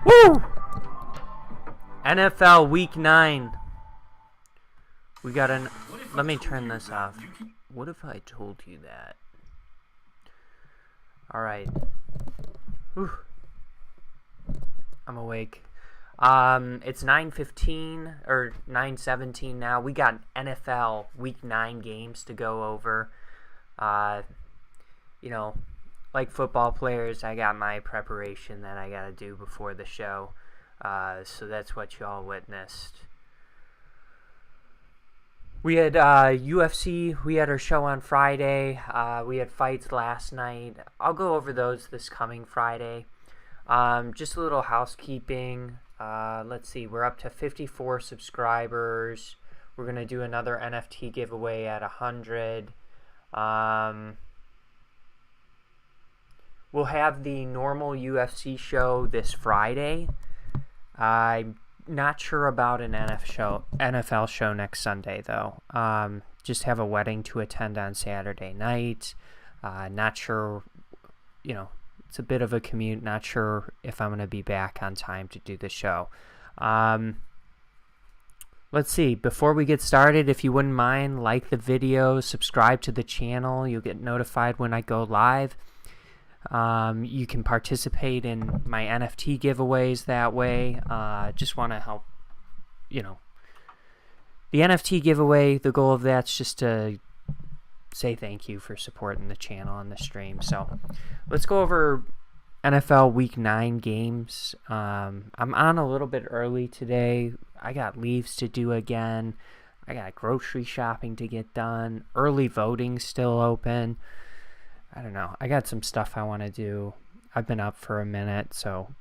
Woo! NFL Week 9. We got an... Let me turn this off. What if I told you that? Alright. I'm awake. It's 9:15 or 9:17 now. We got NFL Week 9 games to go over. Like football players, I got my preparation that I got to do before the show. So that's what y'all witnessed. We had UFC. We had our show on Friday. We had fights last night. I'll go over those this coming Friday. Just a little housekeeping. Let's see. We're up to 54 subscribers. We're going to do another NFT giveaway at 100. We'll have the normal UFC show this Friday. I'm not sure about an NFL show next Sunday, though. Just have a wedding to attend on Saturday night. Not sure, it's a bit of a commute. Not sure if I'm going to be back on time to do the show. Let's see. Before we get started, if you wouldn't mind, like the video, subscribe to the channel. You'll get notified when I go live. You can participate in my NFT giveaways that way. Just want to help, the NFT giveaway, the goal of that's just to say thank you for supporting the channel and the stream. So let's go over NFL Week 9 games. I'm on a little bit early today. I got leaves to do again. I got grocery shopping to get done. Early voting still open. I don't know. I got some stuff I want to do. I've been up for a minute, so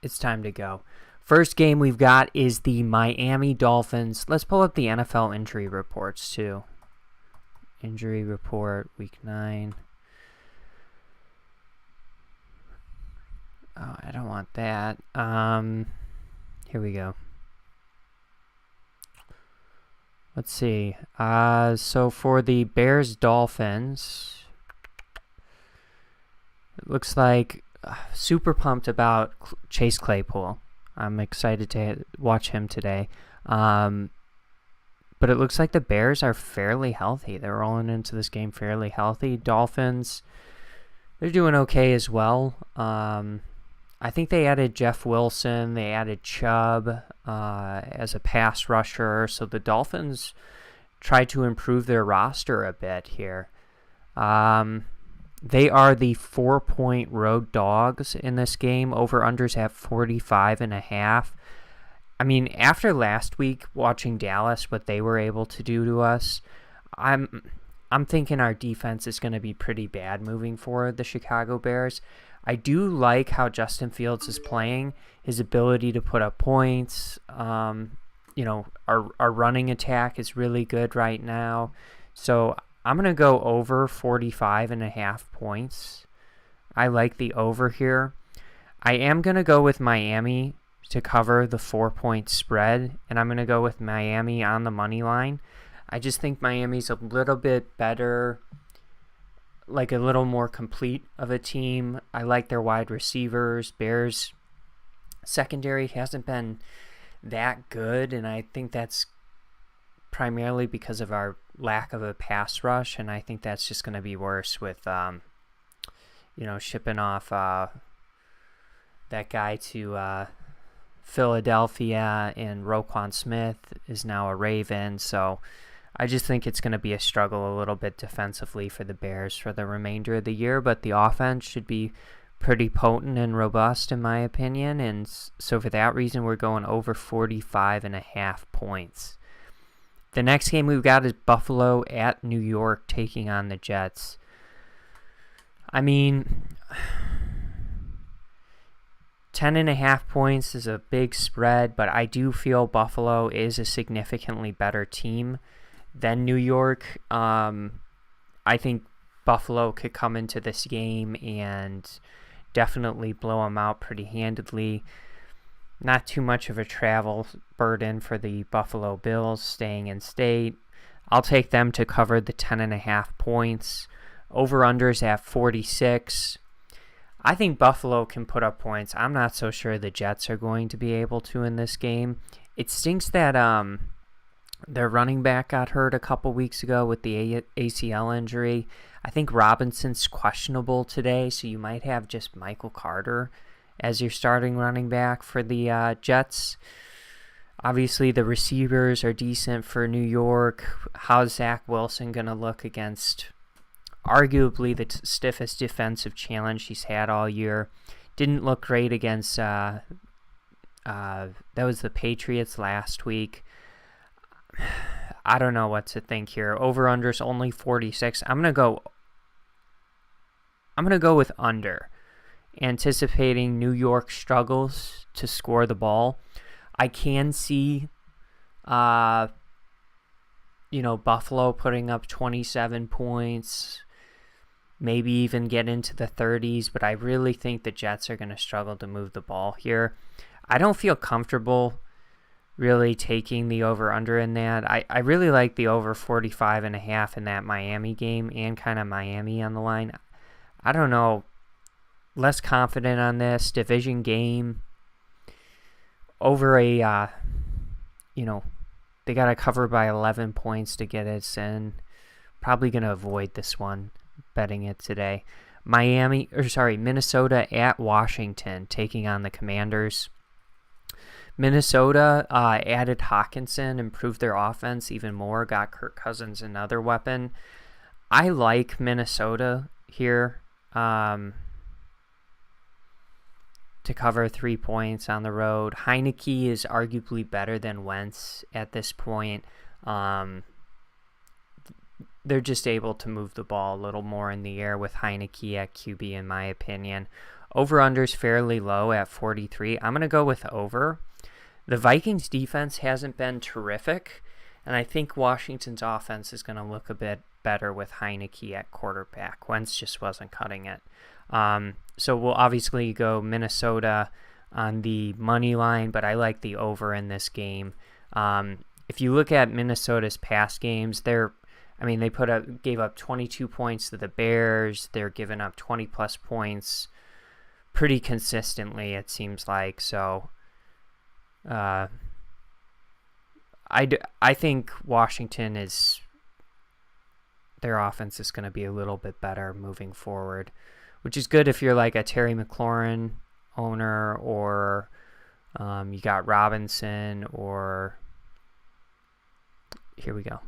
it's time to go. First game we've got is the Miami Dolphins. Let's pull up the NFL injury reports, too. Injury report, Week 9. Oh, I don't want that. Here we go. Let's see. So for the Bears-Dolphins... It looks like super pumped about Chase Claypool. I'm excited to watch him today. But it looks like the Bears are fairly healthy. They're rolling into this game fairly healthy. Dolphins, they're doing okay as well. I think they added Jeff Wilson. They added Chubb as a pass rusher. So the Dolphins tried to improve their roster a bit here. They are the 4-point road dogs in this game. Over-unders at 45.5. I mean, after last week, watching Dallas, what they were able to do to us, I'm thinking our defense is going to be pretty bad moving forward, the Chicago Bears. I do like how Justin Fields is playing, his ability to put up points. Our running attack is really good right now. So I'm going to go over 45.5 points. I like the over here. I am going to go with Miami to cover the 4-point spread, and I'm going to go with Miami on the money line. I just think Miami's a little bit better, like a little more complete of a team. I like their wide receivers. Bears secondary hasn't been that good, and I think that's primarily because of our lack of a pass rush, and I think that's just going to be worse with, shipping off that guy to Philadelphia, and Roquan Smith is now a Raven, so I just think it's going to be a struggle a little bit defensively for the Bears for the remainder of the year, but the offense should be pretty potent and robust in my opinion, and so for that reason we're going over 45.5 points. The next game we've got is Buffalo at New York taking on the Jets. I mean, 10.5 points is a big spread, but I do feel Buffalo is a significantly better team then New York. I think Buffalo could come into this game and definitely blow them out pretty handedly. Not too much of a travel burden for the Buffalo Bills staying in state. I'll take them to cover the 10.5 points. Over-unders at 46. I think Buffalo can put up points. I'm not so sure the Jets are going to be able to in this game. It stinks that their running back got hurt a couple weeks ago with the ACL injury. I think Robinson's questionable today, so you might have just Michael Carter as your starting running back for the Jets. Obviously, the receivers are decent for New York. How's Zach Wilson going to look against arguably the stiffest defensive challenge he's had all year? Didn't look great against, that was the Patriots last week. I don't know what to think here. Over-under's only 46. I'm going to go with under, anticipating New York struggles to score the ball. I can see, Buffalo putting up 27 points, maybe even get into the 30s, but I really think the Jets are going to struggle to move the ball here. I don't feel comfortable really taking the over-under in that. I really like the over 45.5 in that Miami game and kind of Miami on the line. I don't know. Less confident on this division game. Over they got to cover by 11 points to get us in. Probably going to avoid this one, betting it today. Minnesota at Washington, taking on the Commanders. Minnesota added Hawkinson, improved their offense even more, got Kirk Cousins another weapon. I like Minnesota here to cover 3 points on the road. Heineke is arguably better than Wentz at this point. They're just able to move the ball a little more in the air with Heineke at QB, in my opinion. Over-under's fairly low at 43. I'm going to go with over. The Vikings defense hasn't been terrific, and I think Washington's offense is going to look a bit better with Heineke at quarterback. Wentz just wasn't cutting it. So we'll obviously go Minnesota on the money line, but I like the over in this game. If you look at Minnesota's past games, they gave up 22 points to the Bears. They're giving up 20 plus points pretty consistently, it seems like. So I think Washington their offense is going to be a little bit better moving forward, which is good if you're like a Terry McLaurin owner, or you got Robinson, or here we go.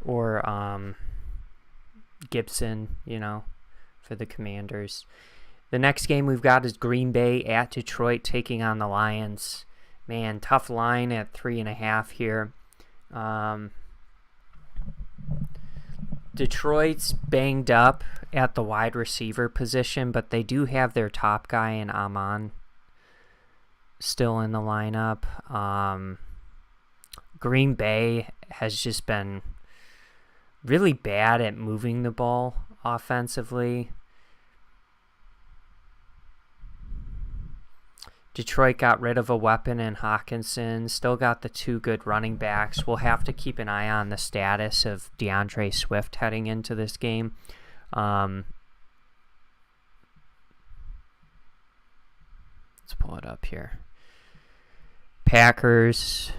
Or Gibson, for the Commanders. The next game we've got is Green Bay at Detroit, taking on the Lions. Man, tough line at 3.5 here. Detroit's banged up at the wide receiver position, but they do have their top guy in Amon still in the lineup. Green Bay has just been really bad at moving the ball offensively. Detroit got rid of a weapon in Hawkinson, still got the two good running backs. We'll have to keep an eye on the status of DeAndre Swift heading into this game. Let's pull it up here. Packers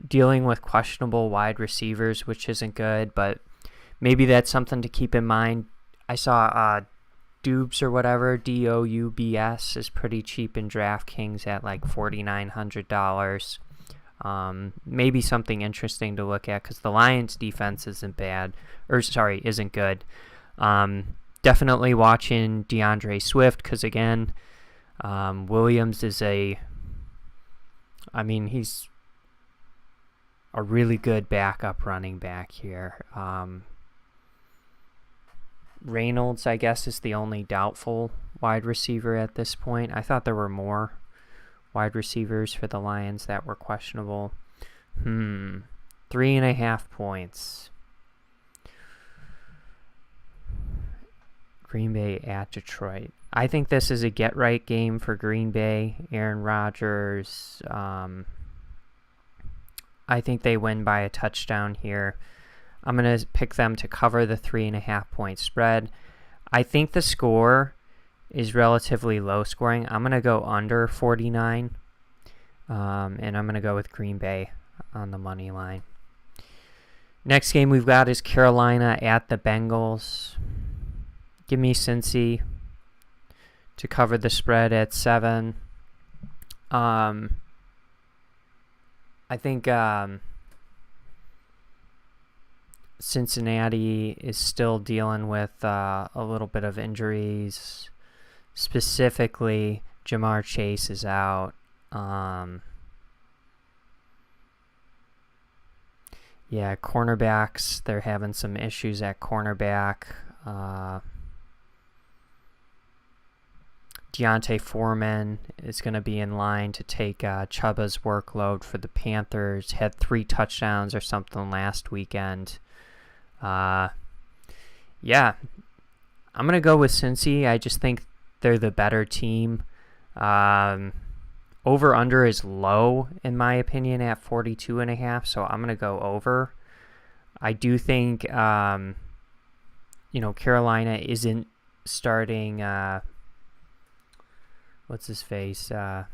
dealing with questionable wide receivers, which isn't good, but maybe that's something to keep in mind. I saw Doubs or whatever, Doubs, is pretty cheap in Draftkings at like $4,900. Maybe something interesting to look at, because the Lions defense isn't good. Definitely watching DeAndre Swift, because again, Williams is he's a really good backup running back here. Reynolds, I guess, is the only doubtful wide receiver at this point. I thought there were more wide receivers for the Lions that were questionable. 3.5 points. Green Bay at Detroit. I think this is a get-right game for Green Bay. Aaron Rodgers. I think they win by a touchdown here. I'm going to pick them to cover the 3.5 point spread. I think the score is relatively low scoring. I'm going to go under 49. And I'm going to go with Green Bay on the money line. Next game we've got is Carolina at the Bengals. Give me Cincy to cover the spread at 7. I think Cincinnati is still dealing with a little bit of injuries. Specifically, Jamar Chase is out. Cornerbacks, they're having some issues at cornerback. Deontay Foreman is going to be in line to take Chuba's workload for the Panthers. Had 3 touchdowns or something last weekend. I'm going to go with Cincy. I just think they're the better team. Over-under is low, in my opinion, at 42.5, so I'm going to go over. I do think, Carolina isn't starting... what's his face? I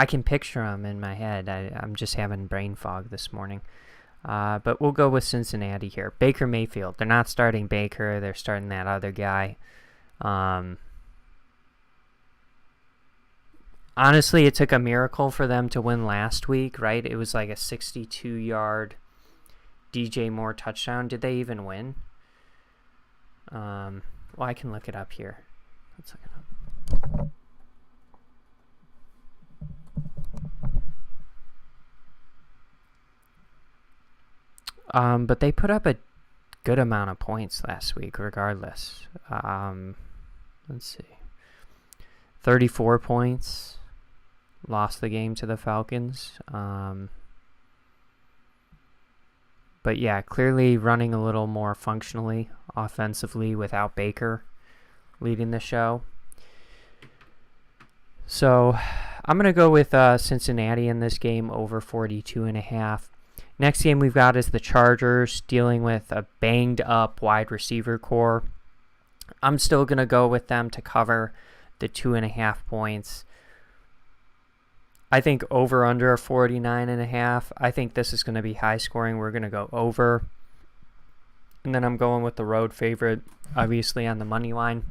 can picture him in my head. I'm just having brain fog this morning. But we'll go with Cincinnati here. Baker Mayfield. They're not starting Baker. They're starting that other guy. Honestly, it took a miracle for them to win last week, right? It was like a 62-yard DJ Moore touchdown. Did they even win? I can look it up here. Let's look it up. But they put up a good amount of points last week, regardless. Let's see. 34 points. Lost the game to the Falcons. But yeah, clearly running a little more functionally, offensively, without Baker leading the show. So I'm going to go with Cincinnati in this game, over 42.5. Next game we've got is the Chargers, dealing with a banged-up wide receiver core. I'm still going to go with them to cover the 2.5 points. I think over under 49.5. I think this is going to be high scoring. We're going to go over. And then I'm going with the road favorite, obviously, on the money line.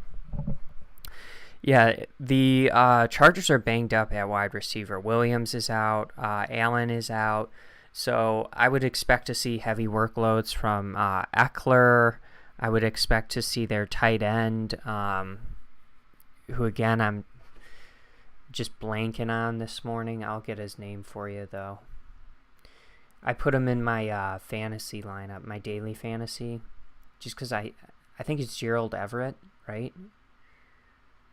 Yeah, the Chargers are banged up at wide receiver. Williams is out. Allen is out. So I would expect to see heavy workloads from Eckler. I would expect to see their tight end, who, again, I'm just blanking on this morning. I'll get his name for you, though. I put him in my fantasy lineup, my daily fantasy, just because I think it's Gerald Everett, right?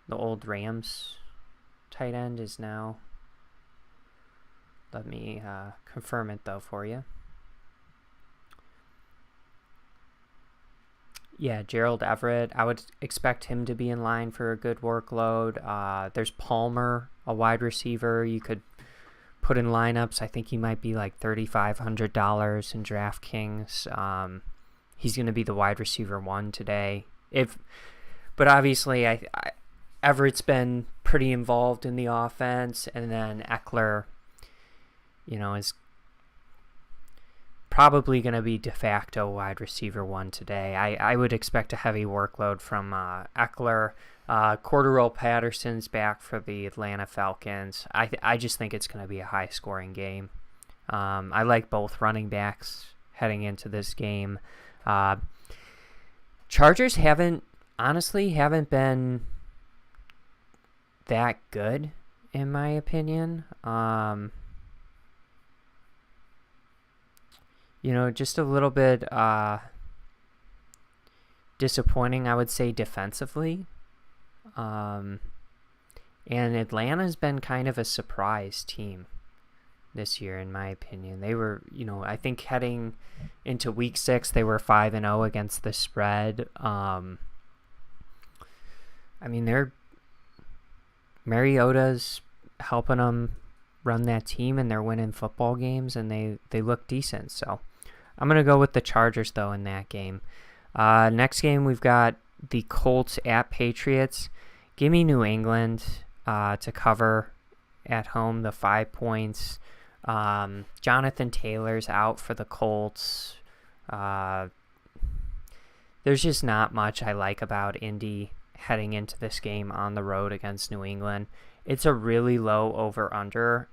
The old Rams tight end is now. Let me confirm it, though, for you. Yeah, Gerald Everett. I would expect him to be in line for a good workload. There's Palmer, a wide receiver you could put in lineups. I think he might be like $3,500 in Draftkings. He's going to be the wide receiver 1 today. But obviously, Everett's been pretty involved in the offense, and then Eckler, is probably going to be de facto wide receiver 1 today. I would expect a heavy workload from Eckler. Cordero Patterson's back for the Atlanta Falcons. I just think it's going to be a high-scoring game. I like both running backs heading into this game. Chargers haven't been that good, in my opinion. Just a little bit disappointing, I would say, defensively. And Atlanta's been kind of a surprise team this year, in my opinion. They were, I think heading into week 6, they were 5-0 against the spread. Mariota's helping them run that team, and they're winning football games, and they look decent. So I'm going to go with the Chargers, though, in that game. Next game, we've got the Colts at Patriots. Give me New England to cover at home, the 5 points. Jonathan Taylor's out for the Colts. There's just not much I like about Indy heading into this game on the road against New England. It's a really low over-under.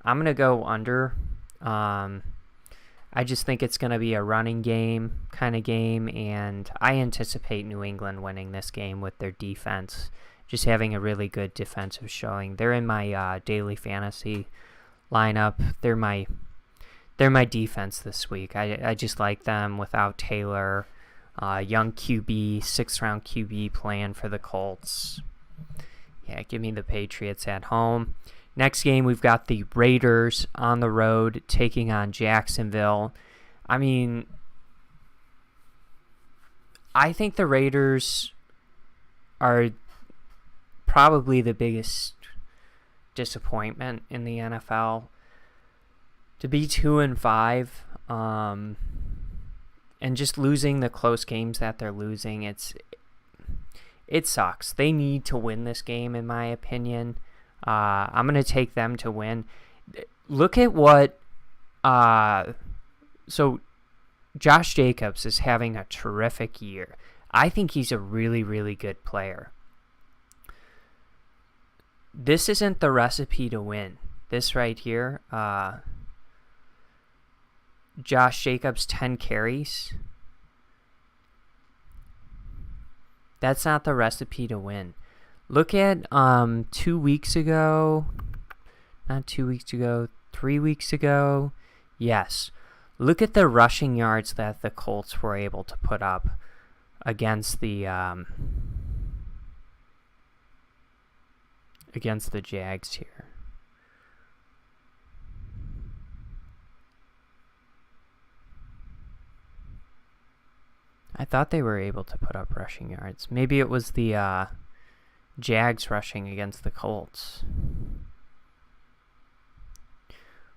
I'm going to go under. I just think it's going to be a running game kind of game, and I anticipate New England winning this game with their defense, just having a really good defensive showing. They're in my daily fantasy lineup. They're my defense this week. I just like them without Taylor. Young QB, 6th-round QB plan for the Colts. Yeah, give me the Patriots at home. Next game, we've got the Raiders on the road taking on Jacksonville. I mean, I think the Raiders are probably the biggest disappointment in the NFL. To be 2-5, and just losing the close games that they're losing, it sucks. They need to win this game, in my opinion. I'm going to take them to win. Look at what... So, Josh Jacobs is having a terrific year. I think he's a really, really good player. This isn't the recipe to win. This right here, Josh Jacobs, 10 carries. That's not the recipe to win. Look at 2 weeks ago. Not 2 weeks ago. 3 weeks ago. Yes. Look at the rushing yards that the Colts were able to put up against the Jags here. I thought they were able to put up rushing yards. Maybe it was the Jags rushing against the Colts.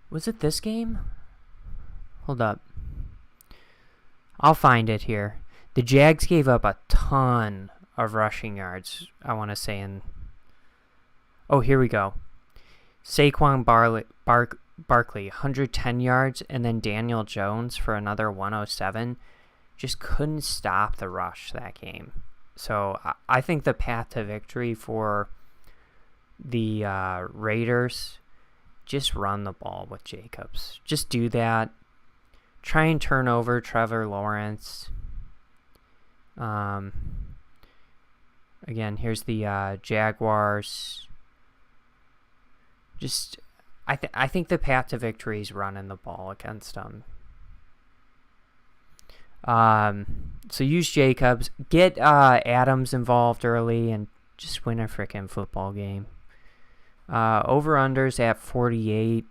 Was it this game? Hold up. I'll find it here. The Jags gave up a ton of rushing yards, I want to say. Oh, here we go. Saquon Barkley, 110 yards, and then Daniel Jones for another 107. Just couldn't stop the rush that game. So I think the path to victory for the Raiders, just run the ball with Jacobs. Just do that. Try and turn over Trevor Lawrence. Again, here's the Jaguars. Just, I think the path to victory is running the ball against them. So use Jacobs. Get Adams involved early and just win a freaking football game. Over-unders at 48.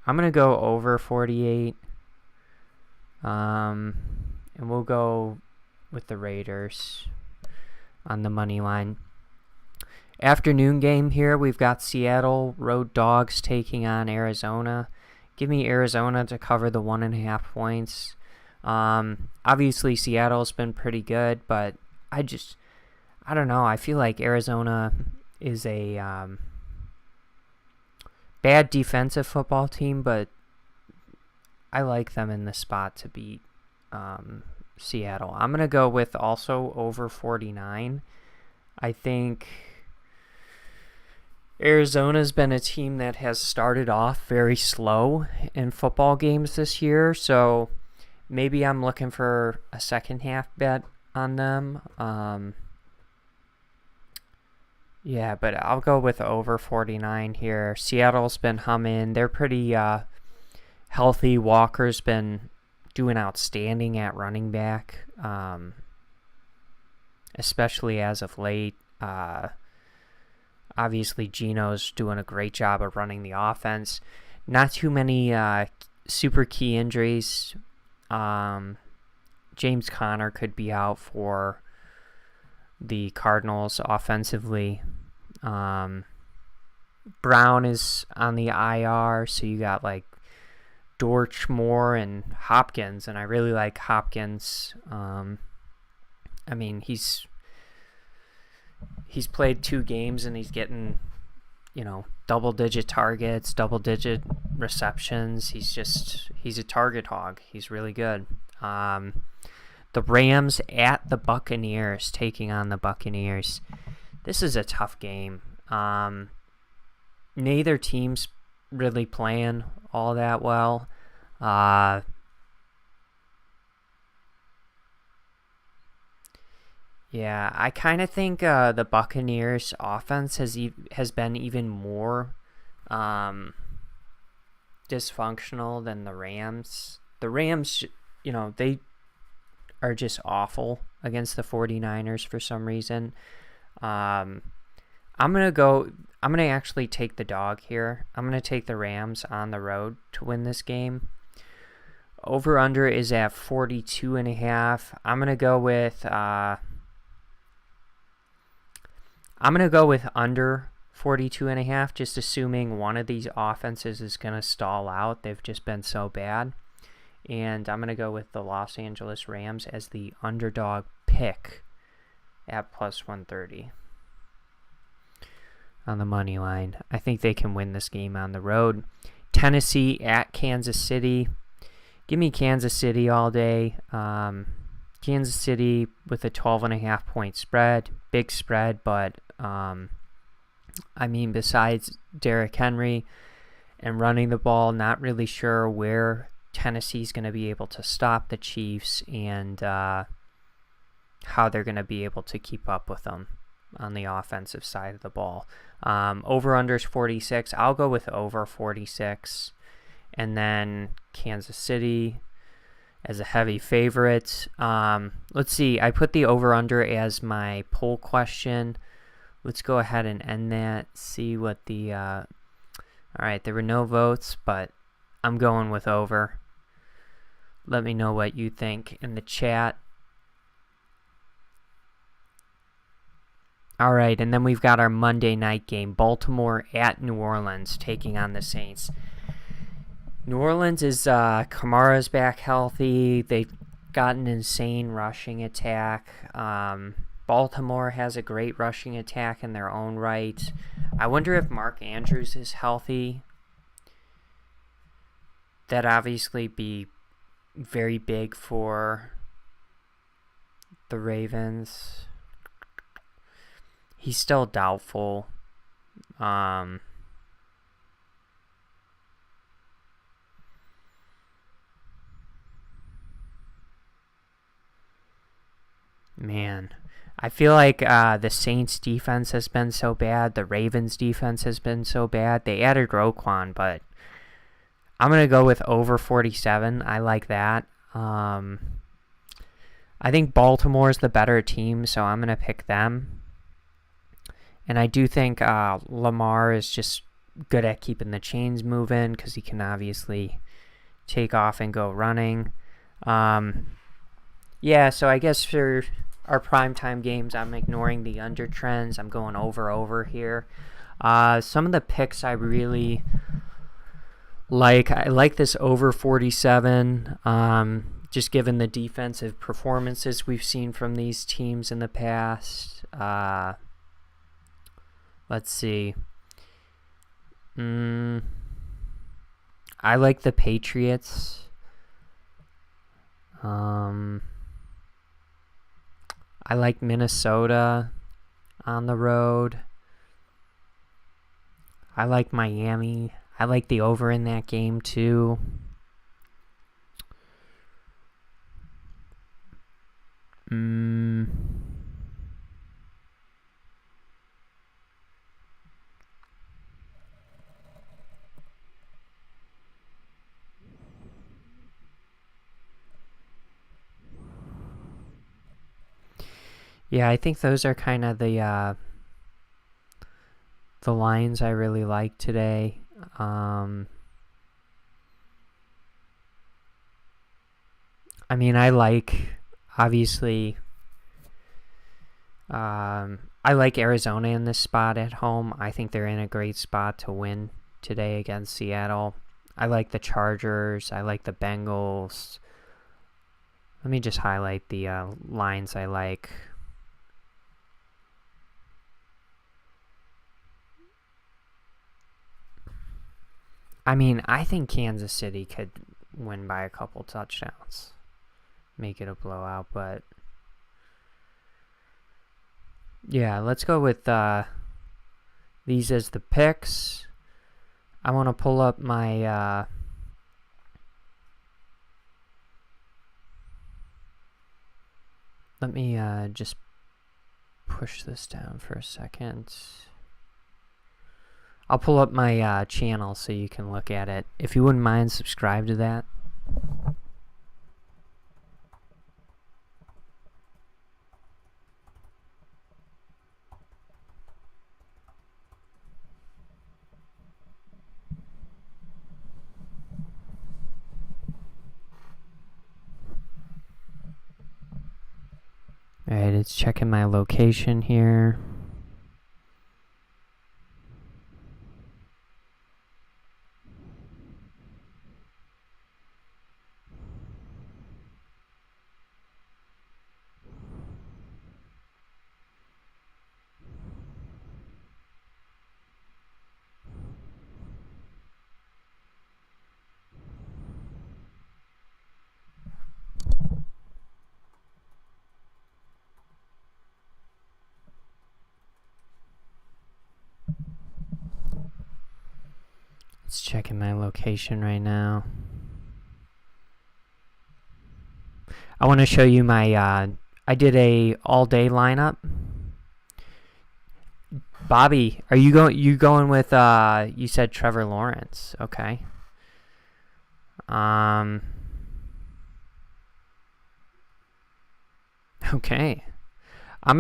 I'm going to go over 48. And we'll go with the Raiders on the money line. Afternoon game here, we've got Seattle Road Dogs taking on Arizona. Give me Arizona to cover the 1.5 points. Obviously Seattle's been pretty good, but I don't know. I feel like Arizona is a bad defensive football team, but I like them in the spot to beat Seattle. I'm going to go with also over 49. I think Arizona's been a team that has started off very slow in football games this year, so maybe I'm looking for a second half bet on them. Yeah, but I'll go with over 49 here. Seattle's been humming. They're pretty healthy. Walker's been doing outstanding at running back, especially as of late. Obviously, Geno's doing a great job of running the offense. Not too many super key injuries. James Conner could be out for the Cardinals offensively. Brown is on the IR, so you got like Dortch, Moore, and Hopkins, and I really like Hopkins. I mean, he's played 2 games and he's getting, double-digit targets, double-digit receptions. He's a target hog. He's really good. The Rams at the Buccaneers, taking on the Buccaneers. This is a tough game. Neither team's really playing all that well. Yeah, I kind of think the Buccaneers offense has been even more dysfunctional than the Rams. The Rams, they are just awful against the 49ers for some reason. I'm going to actually take the dog here. I'm going to take the Rams on the road to win this game. Over-under is at 42.5. I'm going to go with under 42.5, just assuming one of these offenses is going to stall out. They've just been so bad. And I'm going to go with the Los Angeles Rams as the underdog pick at plus 130 on the money line. I think they can win this game on the road. Tennessee at Kansas City. Give me Kansas City all day. Kansas City with a 12.5 point spread. Big spread, but besides Derrick Henry and running the ball, not really sure where Tennessee's going to be able to stop the Chiefs and how they're going to be able to keep up with them on the offensive side of the ball. Over-under is 46. I'll go with over 46. And then Kansas City as a heavy favorite. Let's see. I put the over-under as my poll question. Let's go ahead and end that. See what the... all right, there were no votes, but I'm going with over. Let me know what you think in the chat. All right, and then we've got our Monday night game. Baltimore at New Orleans taking on the Saints. New Orleans is Kamara's back healthy. They've got an insane rushing attack. Baltimore has a great rushing attack in their own right. I wonder if Mark Andrews is healthy. That'd obviously be very big for the Ravens. He's still doubtful. Man, I feel like the Saints defense has been so bad. The Ravens defense has been so bad. They added Roquan, but I'm going to go with over 47. I like that. I think Baltimore's the better team, so I'm going to pick them. And I do think Lamar is just good at keeping the chains moving because he can obviously take off and go running. Yeah, so I guess for our primetime games, I'm ignoring the under trends. I'm going over here. Some of the picks I really like. I like this over 47, just given the defensive performances we've seen from these teams in the past. Let's see. I like the Patriots. I like Minnesota on the road. I like Miami. I like the over in that game too. Yeah, I think those are kind of the the lines I really like today. I mean, I like, obviously, I like Arizona in this spot at home. I think they're in a great spot to win today against Seattle. I like the Chargers. I like the Bengals. Let me just highlight the lines I like. I mean, I think Kansas City could win by a couple touchdowns. Make it a blowout, but yeah, let's go with these as the picks. I want to pull up my let me just push this down for a second. I'll pull up my channel so you can look at it. If you wouldn't mind, subscribe to that. Alright, it's checking my location here. It's checking my location right now. I want to show you my, I did a all-day lineup. Bobby, are you going with, you said Trevor Lawrence. Okay. Okay. I'm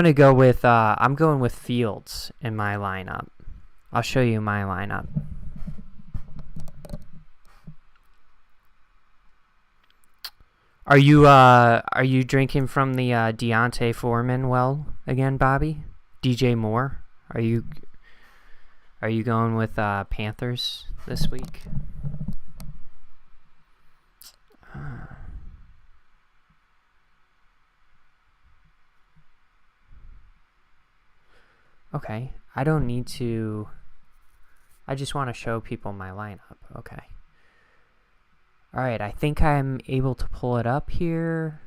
going with Fields in my lineup. I'll show you my lineup. Are you drinking from the Deontay Foreman well again, Bobby? DJ Moore? Are you going with Panthers this week? Okay, I don't need to. I just want to show people my lineup. Okay. Alright, I think I'm able to pull it up here.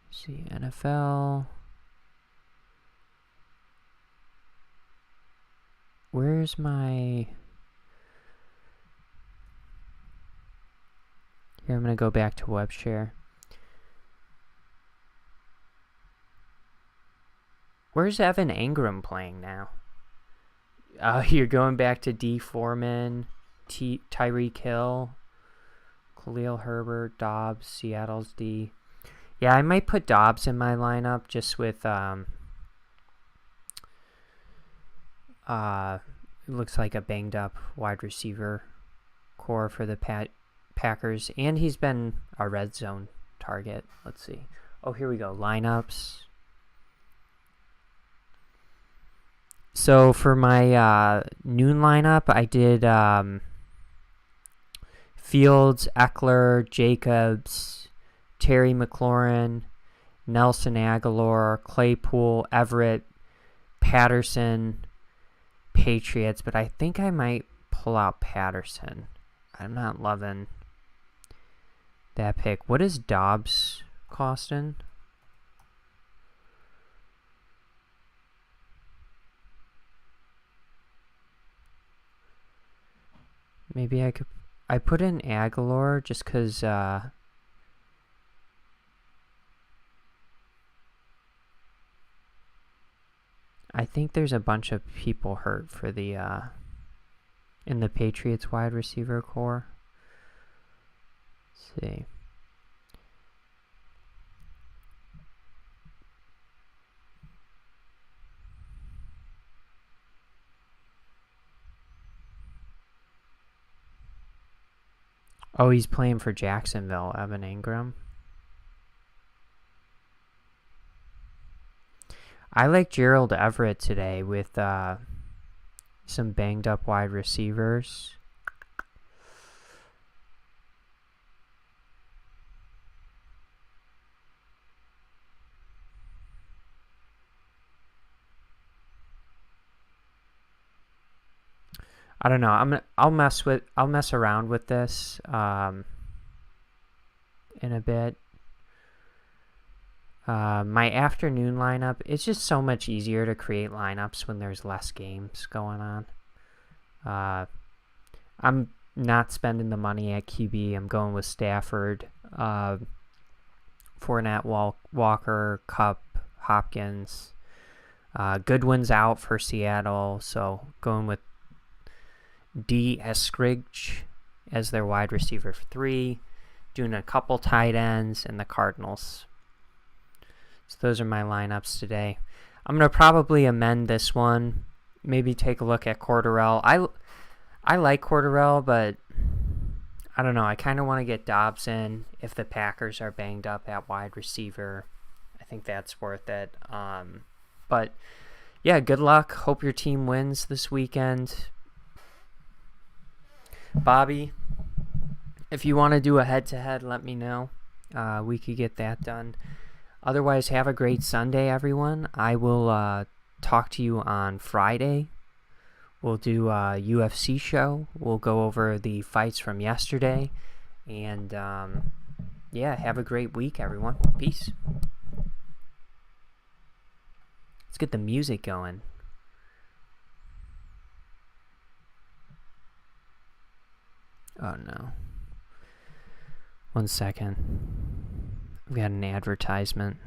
Let's see, NFL. Where's my... Here, I'm going to go back to web share. Where's Evan Engram playing now? You're going back to D. Foreman, Tyreek Hill, Khalil Herbert, Dobbs, Seattle's D. Yeah, I might put Dobbs in my lineup just with it looks like a banged up wide receiver core for the Packers, and he's been a red zone target. Let's see. Oh, here we go. Lineups. So for my noon lineup, I did Fields, Eckler, Jacobs, Terry McLaurin, Nelson Aguilar, Claypool, Everett, Patterson, Patriots, but I think I might pull out Patterson. I'm not loving that pick. What is Dobbs costing? Maybe I put in Aguilar just because I think there's a bunch of people hurt for the in the Patriots wide receiver core. Let's see. Oh, he's playing for Jacksonville, Evan Ingram. I like Gerald Everett today with some banged up wide receivers. I don't know. I'll mess around with this in a bit. My afternoon lineup, it's just so much easier to create lineups when there's less games going on. I'm not spending the money at QB. I'm going with Stafford, Fournette, Walker, Kupp, Hopkins. Goodwin's out for Seattle, so going with D. Eskridge as their wide receiver for 3. Doing a couple tight ends and the Cardinals. So those are my lineups today. I'm going to probably amend this one. Maybe take a look at Cordarrelle. I like Cordarrelle, but I don't know. I kind of want to get Dobbs in if the Packers are banged up at wide receiver. I think that's worth it. But yeah, good luck. Hope your team wins this weekend. Bobby, if you want to do a head-to-head, let me know. We could get that done. Otherwise, have a great Sunday, everyone. I will talk to you on Friday. We'll do a UFC show. We'll go over the fights from yesterday. And, yeah, have a great week, everyone. Peace. Let's get the music going. Oh, no. 1 second. We got an advertisement.